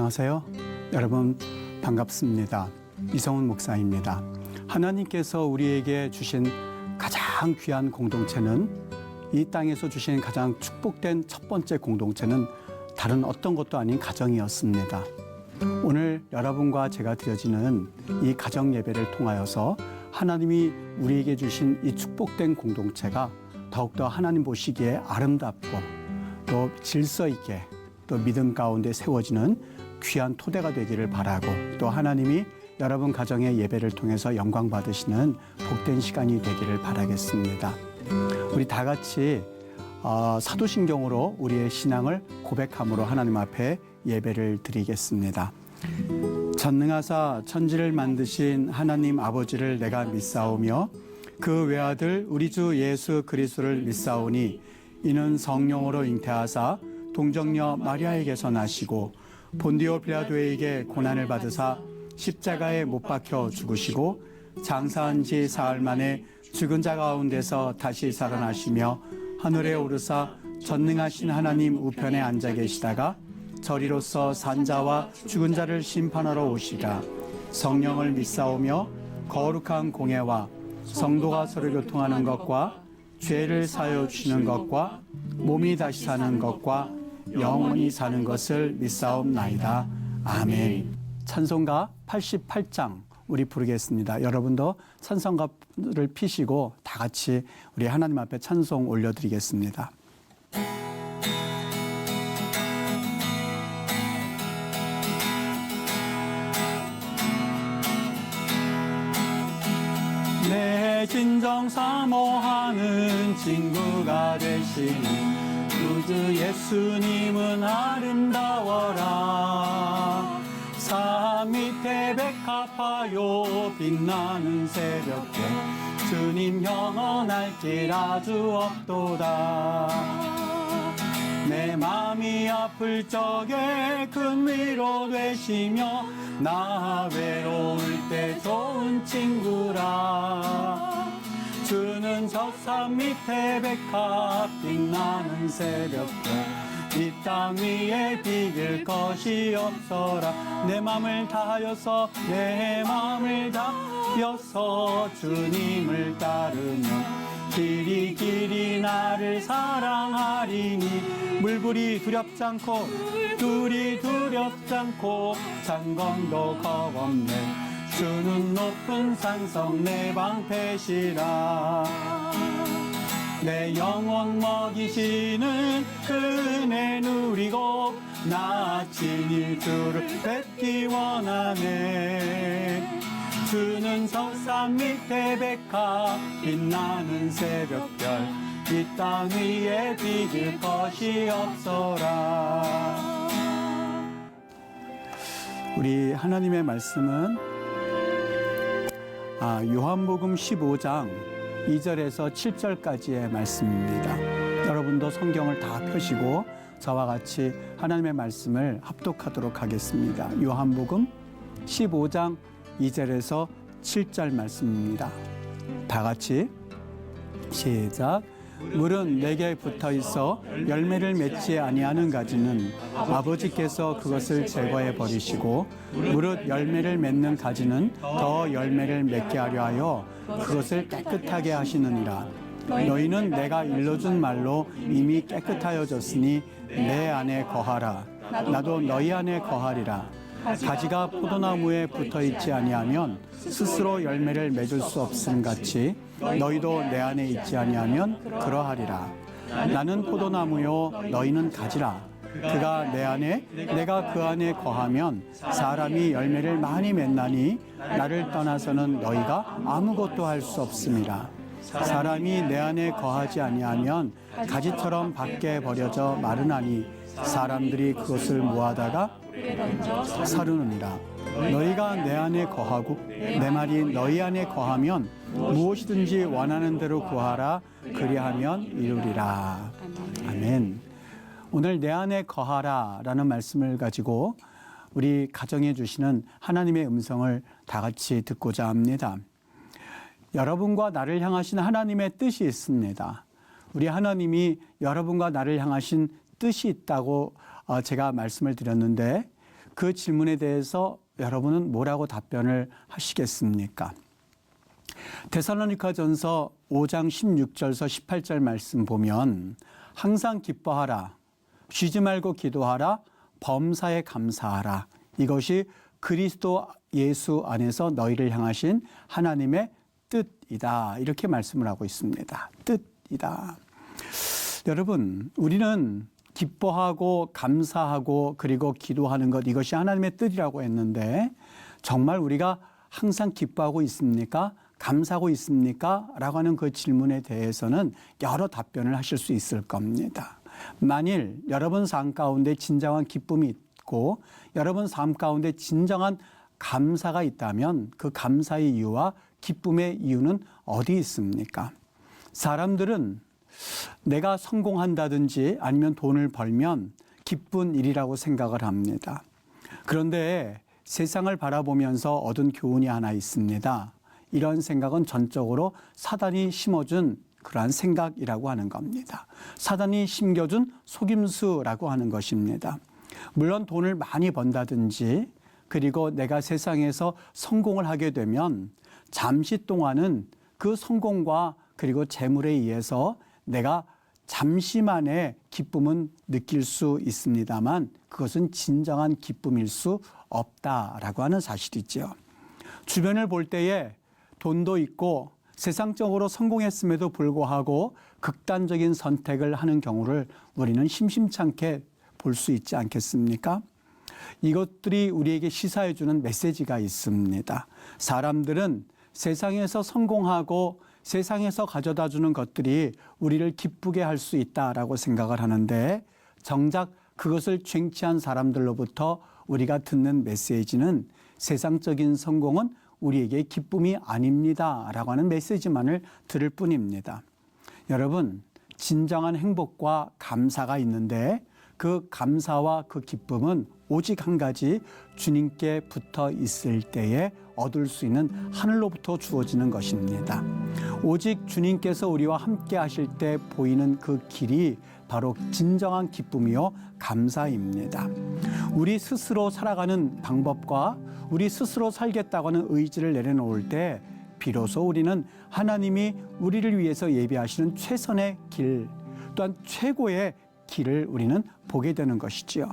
안녕하세요. 여러분 반갑습니다. 이성훈 목사입니다. 하나님께서 우리에게 주신 가장 귀한 공동체는, 이 땅에서 주신 가장 축복된 첫 번째 공동체는 다른 어떤 것도 아닌 가정이었습니다. 오늘 여러분과 제가 드려지는 이 가정 예배를 통하여서 하나님이 우리에게 주신 이 축복된 공동체가 더욱더 하나님 보시기에 아름답고 또 질서 있게 또 믿음 가운데 세워지는 귀한 토대가 되기를 바라고, 또 하나님이 여러분 가정의 예배를 통해서 영광 받으시는 복된 시간이 되기를 바라겠습니다. 우리 다 같이 사도신경으로 우리의 신앙을 고백함으로 하나님 앞에 예배를 드리겠습니다. 전능하사 천지를 만드신 하나님 아버지를 내가 믿사오며 그 외아들 우리 주 예수 그리스도를 믿사오니, 이는 성령으로 잉태하사 동정녀 마리아에게서 나시고 본디오 빌라도에게 고난을 받으사 십자가에 못 박혀 죽으시고 장사한 지 사흘 만에 죽은 자 가운데서 다시 살아나시며 하늘에 오르사 전능하신 하나님 우편에 앉아 계시다가 저리로서 산자와 죽은 자를 심판하러 오시라. 성령을 믿사오며 거룩한 공예와 성도가 서로 교통하는 것과 죄를 사하여 주시는 것과 몸이 다시 사는 것과 영원히 사는 것을 믿사옵나이다. 아멘. 찬송가 88장 우리 부르겠습니다. 여러분도 찬송가를 피시고 다 같이 우리 하나님 앞에 찬송 올려드리겠습니다. 내 진정 사모하는 친구가 되시니 구주 예수님은 아름다워라. 산 밑에 백합화요 빛나는 새벽에 주님 영원할 길 아주 없도다. 내 맘이 아플 적에 큰 위로 되시며 나 외로울 때 좋은 친구라. 주는 저 산 밑에 백합 빛나는 새벽에 이 땅 위에 비길 것이 없어라. 내 맘을 다하여서 주님을 따르며 길이 길이 나를 사랑하리니 물불이 두렵지 않고 둘이 두렵지 않고 장검도 겁없네. 주는 높은 산성 내 방패시라. 내 영혼 먹이시는 은혜 누리고 나 친히 주를 뵙기 원하네. 주는 석산 밑에 백합 빛나는 새벽별 이 땅 위에 비길 것이 없어라. 우리 하나님의 말씀은 요한복음 15장 2절에서 7절까지의 말씀입니다. 여러분도 성경을 다 펴시고 저와 같이 하나님의 말씀을 합독하도록 하겠습니다. 요한복음 15장 2절에서 7절 말씀입니다. 다 같이 시작. 물은 내게 붙어 있어 열매를 맺지 아니하는 가지는 아버지께서 그것을 제거해 버리시고, 무릇 열매를 맺는 가지는 더 열매를 맺게 하려 하여 그것을 깨끗하게 하시느니라. 너희는 내가 일러준 말로 이미 깨끗하여졌으니 내 안에 거하라. 나도 너희 안에 거하리라. 가지가 포도나무에 붙어 있지 아니하면 스스로 열매를 맺을 수 없음 같이 너희도 내 안에 있지 아니하면 그러하리라. 나는 포도나무요 너희는 가지라. 그가 내 안에 내가 그 안에 거하면 사람이 열매를 많이 맺나니 나를 떠나서는 너희가 아무것도 할 수 없음이라. 사람이 내 안에 거하지 아니하면 가지처럼 밖에 버려져 마르나니 사람들이 그것을 모아다가 사르느니라. 너희가 내 안에 거하고 내 말이 너희 안에 거하면 무엇이든지 원하는 대로 구하라. 그리하면 이루리라. 아멘. 오늘 내 안에 거하라 라는 말씀을 가지고 우리 가정에 주시는 하나님의 음성을 다 같이 듣고자 합니다. 여러분과 나를 향하신 하나님의 뜻이 있습니다. 우리 하나님이 여러분과 나를 향하신 뜻이 있다고 제가 말씀을 드렸는데, 그 질문에 대해서 여러분은 뭐라고 답변을 하시겠습니까? 데살로니가전서 5장 16절서 18절 말씀 보면 항상 기뻐하라, 쉬지 말고 기도하라, 범사에 감사하라. 이것이 그리스도 예수 안에서 너희를 향하신 하나님의 뜻이다. 이렇게 말씀을 하고 있습니다. 뜻이다. 여러분, 우리는 기뻐하고 감사하고 그리고 기도하는 것, 이것이 하나님의 뜻이라고 했는데 정말 우리가 항상 기뻐하고 있습니까? 감사하고 있습니까? 라고 하는 그 질문에 대해서는 여러 답변을 하실 수 있을 겁니다. 만일 여러분 삶 가운데 진정한 기쁨이 있고 여러분 삶 가운데 진정한 감사가 있다면 그 감사의 이유와 기쁨의 이유는 어디 있습니까? 사람들은 내가 성공한다든지 아니면 돈을 벌면 기쁜 일이라고 생각을 합니다. 그런데 세상을 바라보면서 얻은 교훈이 하나 있습니다. 이런 생각은 전적으로 사단이 심어준 그러한 생각이라고 하는 겁니다. 사단이 심겨준 속임수라고 하는 것입니다. 물론 돈을 많이 번다든지 그리고 내가 세상에서 성공을 하게 되면 잠시 동안은 그 성공과 그리고 재물에 의해서 내가 잠시만의 기쁨은 느낄 수 있습니다만 그것은 진정한 기쁨일 수 없다라고 하는 사실이죠. 주변을 볼 때에 돈도 있고 세상적으로 성공했음에도 불구하고 극단적인 선택을 하는 경우를 우리는 심심찮게 볼 수 있지 않겠습니까? 이것들이 우리에게 시사해 주는 메시지가 있습니다. 사람들은 세상에서 성공하고 세상에서 가져다 주는 것들이 우리를 기쁘게 할 수 있다라고 생각을 하는데 정작 그것을 쟁취한 사람들로부터 우리가 듣는 메시지는 세상적인 성공은 우리에게 기쁨이 아닙니다라고 하는 메시지만을 들을 뿐입니다. 여러분, 진정한 행복과 감사가 있는데 그 감사와 그 기쁨은 오직 한 가지 주님께 붙어 있을 때에 얻을 수 있는 하늘로부터 주어지는 것입니다. 오직 주님께서 우리와 함께 하실 때 보이는 그 길이 바로 진정한 기쁨이요 감사입니다. 우리 스스로 살아가는 방법과 우리 스스로 살겠다고 하는 의지를 내려놓을 때 비로소 우리는 하나님이 우리를 위해서 예비하시는 최선의 길 또한 최고의 길을 우리는 보게 되는 것이지요.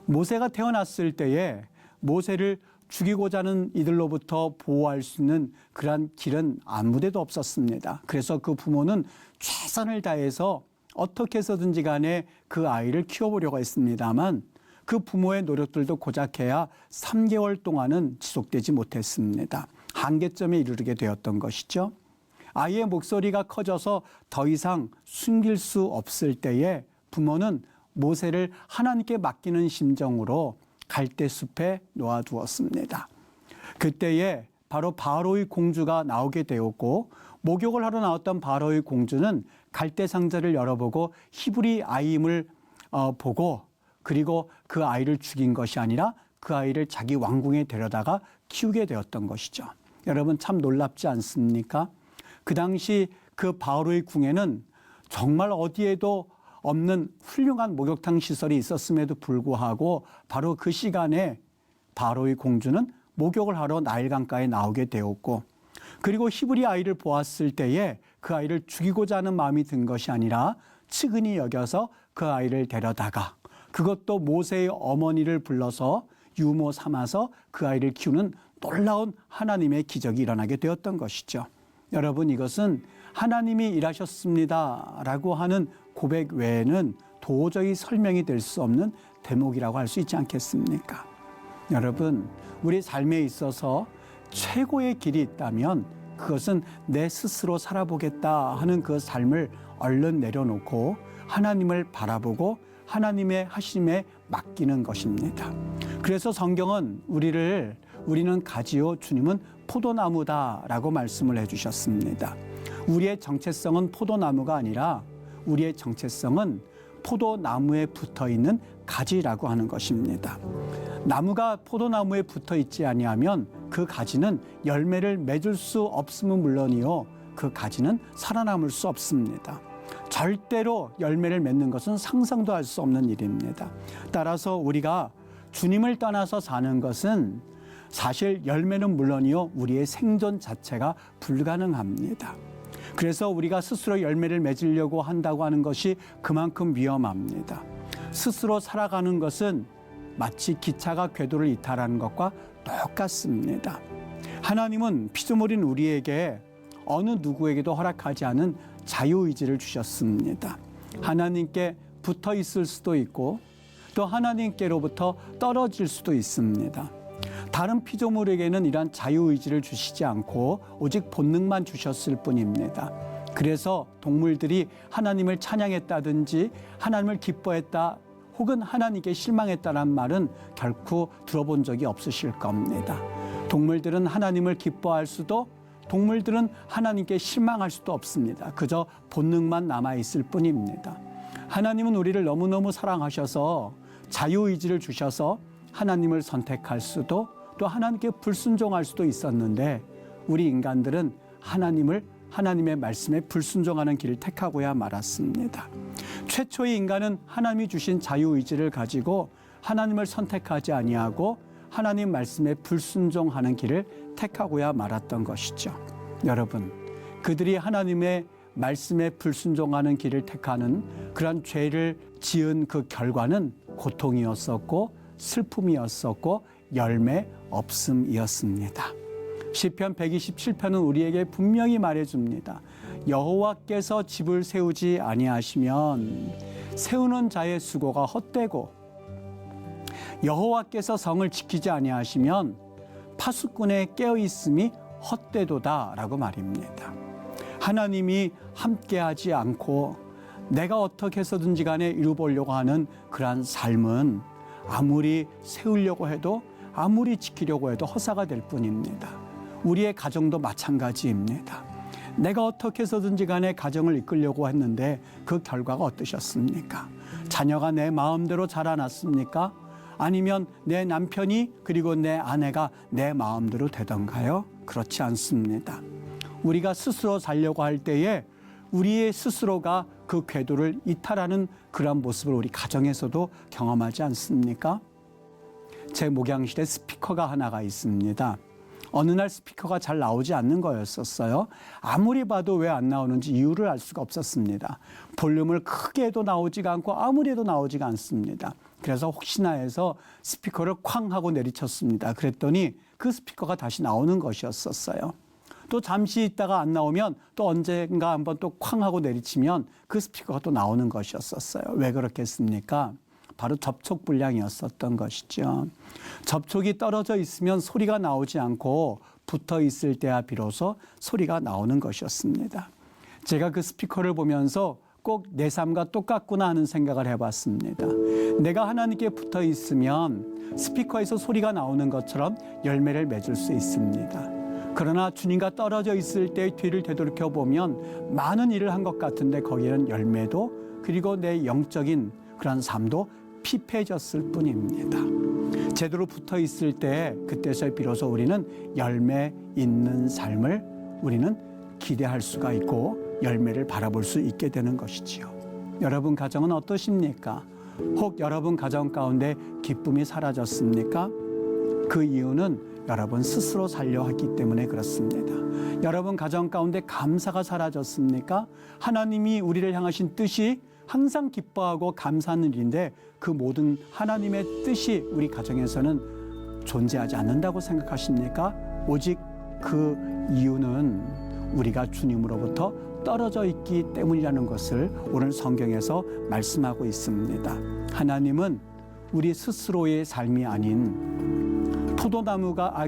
모세가 태어났을 때에 모세를 죽이고자 하는 이들로부터 보호할 수 있는 그러한 길은 아무데도 없었습니다. 그래서 그 부모는 최선을 다해서 어떻게 해서든지 간에 그 아이를 키워보려고 했습니다만 그 부모의 노력들도 고작해야 3개월 동안은 지속되지 못했습니다. 한계점에 이르게 되었던 것이죠. 아이의 목소리가 커져서 더 이상 숨길 수 없을 때에 부모는 모세를 하나님께 맡기는 심정으로 갈대숲에 놓아두었습니다. 그때에 바로 바로의 공주가 나오게 되었고 목욕을 하러 나왔던 바로의 공주는 갈대 상자를 열어보고 히브리 아이임을 보고 그리고 그 아이를 죽인 것이 아니라 그 아이를 자기 왕궁에 데려다가 키우게 되었던 것이죠. 여러분 참 놀랍지 않습니까? 그 당시 그 바로의 궁에는 정말 어디에도 없는 훌륭한 목욕탕 시설이 있었음에도 불구하고 바로 그 시간에 바로의 공주는 목욕을 하러 나일강가에 나오게 되었고 그리고 히브리 아이를 보았을 때에 그 아이를 죽이고자 하는 마음이 든 것이 아니라 측은히 여겨서 그 아이를 데려다가 그것도 모세의 어머니를 불러서 유모 삼아서 그 아이를 키우는 놀라운 하나님의 기적이 일어나게 되었던 것이죠. 여러분 이것은 하나님이 일하셨습니다라고 하는 고백 외에는 도저히 설명이 될 수 없는 대목이라고 할 수 있지 않겠습니까? 여러분 우리 삶에 있어서 최고의 길이 있다면 그것은 내 스스로 살아보겠다 하는 그 삶을 얼른 내려놓고 하나님을 바라보고 하나님의 하심에 맡기는 것입니다. 그래서 성경은 우리는 가지요 주님은 포도나무다라고 말씀을 해주셨습니다. 우리의 정체성은 포도나무가 아니라 우리의 정체성은 포도나무에 붙어있는 가지라고 하는 것입니다. 나무가 포도나무에 붙어 있지 아니하면 그 가지는 열매를 맺을 수 없음은 물론이요 그 가지는 살아남을 수 없습니다. 절대로 열매를 맺는 것은 상상도 할 수 없는 일입니다. 따라서 우리가 주님을 떠나서 사는 것은 사실 열매는 물론이요, 우리의 생존 자체가 불가능합니다. 그래서 우리가 스스로 열매를 맺으려고 한다고 하는 것이 그만큼 위험합니다. 스스로 살아가는 것은 마치 기차가 궤도를 이탈하는 것과 똑같습니다. 하나님은 피조물인 우리에게 어느 누구에게도 허락하지 않은 자유의지를 주셨습니다. 하나님께 붙어 있을 수도 있고 또 하나님께로부터 떨어질 수도 있습니다. 다른 피조물에게는 이러한 자유의지를 주시지 않고 오직 본능만 주셨을 뿐입니다. 그래서 동물들이 하나님을 찬양했다든지 하나님을 기뻐했다 혹은 하나님께 실망했다는 말은 결코 들어본 적이 없으실 겁니다. 동물들은 하나님을 기뻐할 수도 동물들은 하나님께 실망할 수도 없습니다. 그저 본능만 남아있을 뿐입니다. 하나님은 우리를 너무너무 사랑하셔서 자유의지를 주셔서 하나님을 선택할 수도 또 하나님께 불순종할 수도 있었는데 우리 인간들은 하나님의 말씀에 불순종하는 길을 택하고야 말았습니다. 최초의 인간은 하나님이 주신 자유의지를 가지고 하나님을 선택하지 아니하고 하나님 말씀에 불순종하는 길을 택하고야 말았던 것이죠. 여러분, 그들이 하나님의 말씀에 불순종하는 길을 택하는 그런 죄를 지은 그 결과는 고통이었었고 슬픔이었었고 열매 없음이었습니다. 시편 127편은 우리에게 분명히 말해줍니다. 여호와께서 집을 세우지 아니하시면 세우는 자의 수고가 헛되고 여호와께서 성을 지키지 아니하시면 파수꾼의 깨어있음이 헛되도다라고 말입니다. 하나님이 함께하지 않고 내가 어떻게 해서든지 간에 이루보려고 하는 그러한 삶은 아무리 세우려고 해도 아무리 지키려고 해도 허사가 될 뿐입니다. 우리의 가정도 마찬가지입니다. 내가 어떻게 해서든지 간에 가정을 이끌려고 했는데 그 결과가 어떠셨습니까? 자녀가 내 마음대로 자라났습니까? 아니면 내 남편이 그리고 내 아내가 내 마음대로 되던가요? 그렇지 않습니다. 우리가 스스로 살려고 할 때에 우리의 스스로가 그 궤도를 이탈하는 그런 모습을 우리 가정에서도 경험하지 않습니까? 제 목양실에 스피커가 하나가 있습니다. 어느 날 스피커가 잘 나오지 않는 거였었어요. 아무리 봐도 왜 안 나오는지 이유를 알 수가 없었습니다. 볼륨을 크게 해도 나오지가 않고 아무리 해도 나오지가 않습니다. 그래서 혹시나 해서 스피커를 쾅 하고 내리쳤습니다. 그랬더니 그 스피커가 다시 나오는 것이었었어요. 또 잠시 있다가 안 나오면 또 언젠가 한번 또 쾅 하고 내리치면 그 스피커가 또 나오는 것이었었어요. 왜 그렇겠습니까? 바로 접촉 불량이었었던 것이죠. 접촉이 떨어져 있으면 소리가 나오지 않고 붙어 있을 때야 비로소 소리가 나오는 것이었습니다. 제가 그 스피커를 보면서 꼭 내 삶과 똑같구나 하는 생각을 해봤습니다. 내가 하나님께 붙어 있으면 스피커에서 소리가 나오는 것처럼 열매를 맺을 수 있습니다. 그러나 주님과 떨어져 있을 때 뒤를 되돌이켜 보면 많은 일을 한 것 같은데 거기에는 열매도 그리고 내 영적인 그런 삶도 피폐해졌을 뿐입니다. 제대로 붙어 있을 때 그때서 비로소 우리는 열매 있는 삶을 우리는 기대할 수가 있고 열매를 바라볼 수 있게 되는 것이지요. 여러분 가정은 어떠십니까? 혹 여러분 가정 가운데 기쁨이 사라졌습니까? 그 이유는 여러분 스스로 살려 했기 때문에 그렇습니다. 여러분 가정 가운데 감사가 사라졌습니까? 하나님이 우리를 향하신 뜻이 항상 기뻐하고 감사하는 일인데 그 모든 하나님의 뜻이 우리 가정에서는 존재하지 않는다고 생각하십니까? 오직 그 이유는 우리가 주님으로부터 떨어져 있기 때문이라는 것을 오늘 성경에서 말씀하고 있습니다. 하나님은 우리 스스로의 삶이 아닌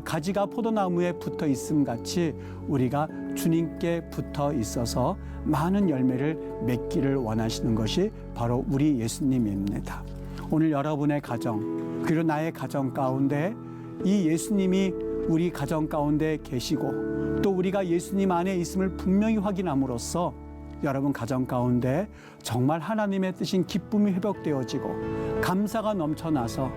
가지가 포도나무에 붙어 있음 같이 우리가 주님께 붙어 있어서 많은 열매를 맺기를 원하시는 것이 바로 우리 예수님입니다. 오늘 여러분의 가정 그리고 나의 가정 가운데 이 예수님이 우리 가정 가운데 계시고 또 우리가 예수님 안에 있음을 분명히 확인함으로써 여러분 가정 가운데 정말 하나님의 뜻인 기쁨이 회복되어지고 감사가 넘쳐나서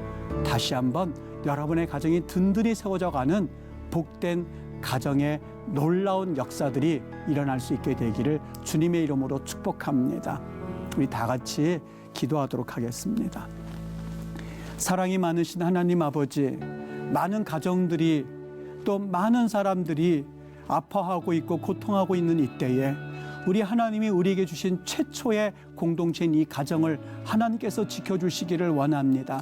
다시 한번 여러분의 가정이 든든히 세워져 가는 복된 가정의 놀라운 역사들이 일어날 수 있게 되기를 주님의 이름으로 축복합니다. 우리 다 같이 기도하도록 하겠습니다. 사랑이 많으신 하나님 아버지, 많은 가정들이 또 많은 사람들이 아파하고 있고 고통하고 있는 이때에 우리 하나님이 우리에게 주신 최초의 공동체인 이 가정을 하나님께서 지켜주시기를 원합니다.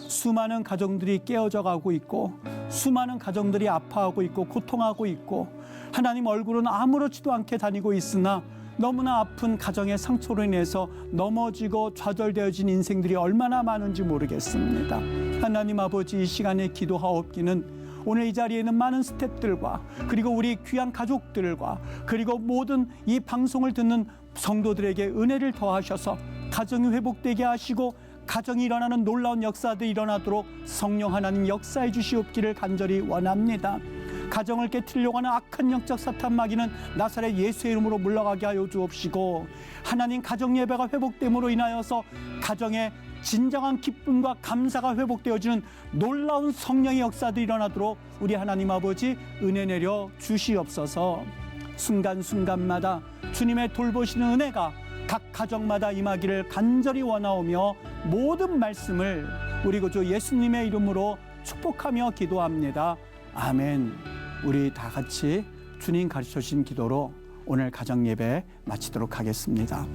수많은 가정들이 깨어져 가고 있고 수많은 가정들이 아파하고 있고 고통하고 있고 하나님 얼굴은 아무렇지도 않게 다니고 있으나 너무나 아픈 가정의 상처로 인해서 넘어지고 좌절되어진 인생들이 얼마나 많은지 모르겠습니다. 하나님 아버지, 이 시간에 기도하옵기는 오늘 이 자리에는 많은 스태프들과 그리고 우리 귀한 가족들과 그리고 모든 이 방송을 듣는 성도들에게 은혜를 더하셔서 가정이 회복되게 하시고 가정이 일어나는 놀라운 역사들이 일어나도록 성령 하나님 역사해 주시옵기를 간절히 원합니다. 가정을 깨트리려고 하는 악한 영적 사탄 마귀는 나사렛 예수의 이름으로 물러가게 하여 주옵시고, 하나님 가정 예배가 회복됨으로 인하여서 가정의 진정한 기쁨과 감사가 회복되어지는 놀라운 성령의 역사들이 일어나도록 우리 하나님 아버지 은혜 내려 주시옵소서. 순간순간마다 주님의 돌보시는 은혜가 각 가정마다 임하기를 간절히 원하오며 모든 말씀을 우리 구주 예수님의 이름으로 축복하며 기도합니다. 아멘. 우리 다 같이 주님 가르쳐 주신 기도로 오늘 가정 예배 마치도록 하겠습니다.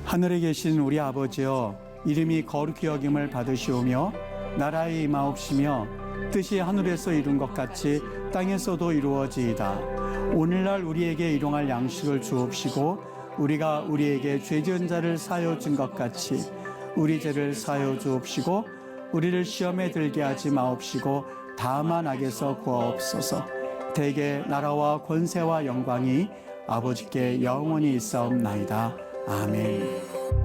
하늘에 계신 우리 아버지여, 이름이 거룩히 여김을 받으시오며 나라의 임하옵시며 뜻이 하늘에서 이룬 것 같이 땅에서도 이루어지이다. 오늘날 우리에게 일용할 양식을 주옵시고 우리가 우리에게 죄 지은 자를 사하여 준 것 같이 우리 죄를 사하여 주옵시고 우리를 시험에 들게 하지 마옵시고 다만 악에서 구하옵소서. 대개 나라와 권세와 영광이 아버지께 영원히 있사옵나이다. 아멘.